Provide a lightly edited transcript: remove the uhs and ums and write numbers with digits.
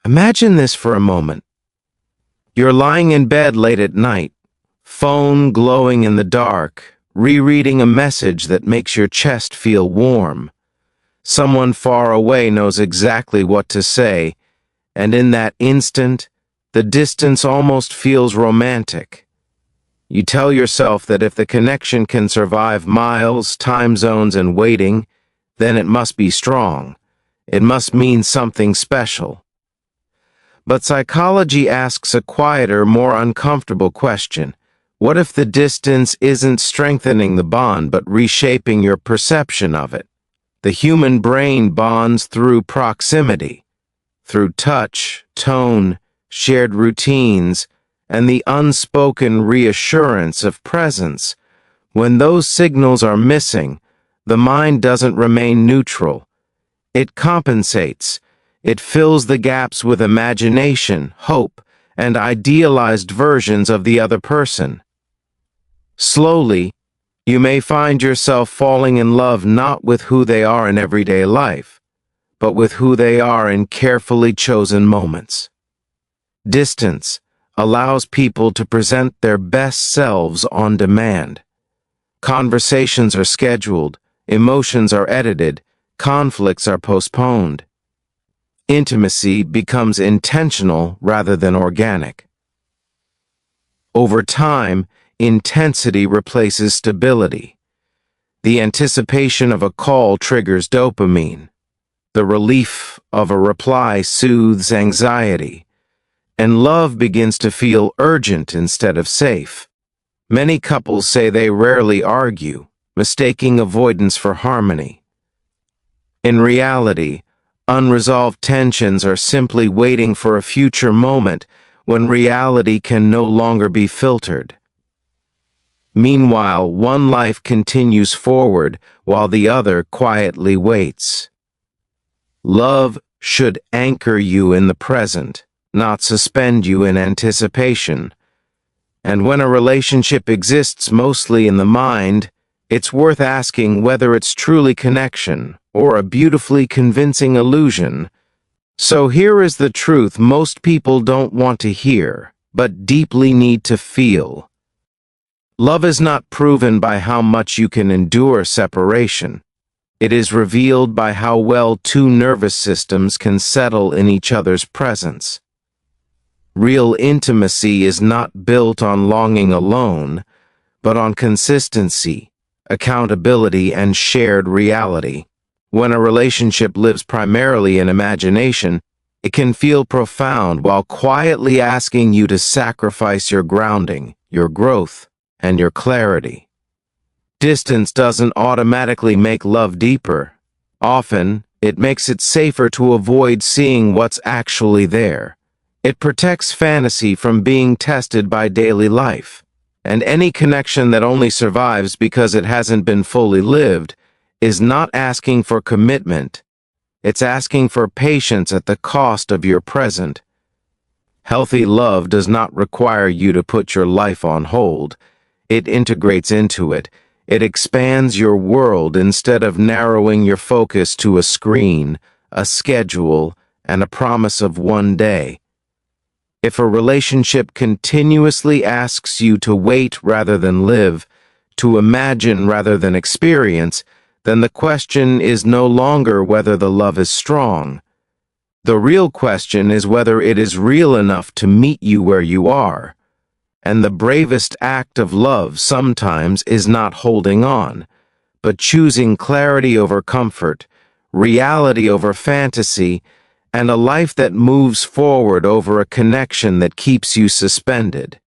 Imagine this for a moment. You're lying in bed late at night, phone glowing in the dark, rereading a message that makes your chest feel warm. Someone far away knows exactly what to say, and in that instant, the distance almost feels romantic. You tell yourself that if the connection can survive miles, time zones, and waiting, then it must be strong. It must mean something special. But psychology asks a quieter, more uncomfortable question. What if the distance isn't strengthening the bond but reshaping your perception of it? The human brain bonds through proximity, through touch, tone, shared routines, and the unspoken reassurance of presence. When those signals are missing, the mind doesn't remain neutral. It compensates. It fills the gaps with imagination, hope, and idealized versions of the other person. Slowly, you may find yourself falling in love not with who they are in everyday life, but with who they are in carefully chosen moments. Distance allows people to present their best selves on demand. Conversations are scheduled, emotions are edited, conflicts are postponed. Intimacy becomes intentional rather than organic. Over time, intensity replaces stability. The anticipation of a call triggers dopamine. The relief of a reply soothes anxiety. And love begins to feel urgent instead of safe. Many couples say they rarely argue, mistaking avoidance for harmony. In reality, unresolved tensions are simply waiting for a future moment when reality can no longer be filtered. Meanwhile, one life continues forward while the other quietly waits. Love should anchor you in the present, not suspend you in anticipation. And when a relationship exists mostly in the mind, it's worth asking whether it's truly connection or a beautifully convincing illusion. So here is the truth most people don't want to hear, but deeply need to feel. Love is not proven by how much you can endure separation. It is revealed by how well two nervous systems can settle in each other's presence. Real intimacy is not built on longing alone, but on consistency, accountability, and shared reality. When a relationship lives primarily in imagination, it can feel profound while quietly asking you to sacrifice your grounding, your growth, and your clarity. Distance doesn't automatically make love deeper. Often, it makes it safer to avoid seeing what's actually there. It protects fantasy from being tested by daily life. And any connection that only survives because it hasn't been fully lived is not asking for commitment. It's asking for patience at the cost of your present. Healthy love does not require you to put your life on hold. It integrates into it. It expands your world instead of narrowing your focus to a screen, a schedule, and a promise of one day. If a relationship continuously asks you to wait rather than live, to imagine rather than experience, then the question is no longer whether the love is strong. The real question is whether it is real enough to meet you where you are. And the bravest act of love sometimes is not holding on, but choosing clarity over comfort, reality over fantasy, and a life that moves forward over a connection that keeps you suspended.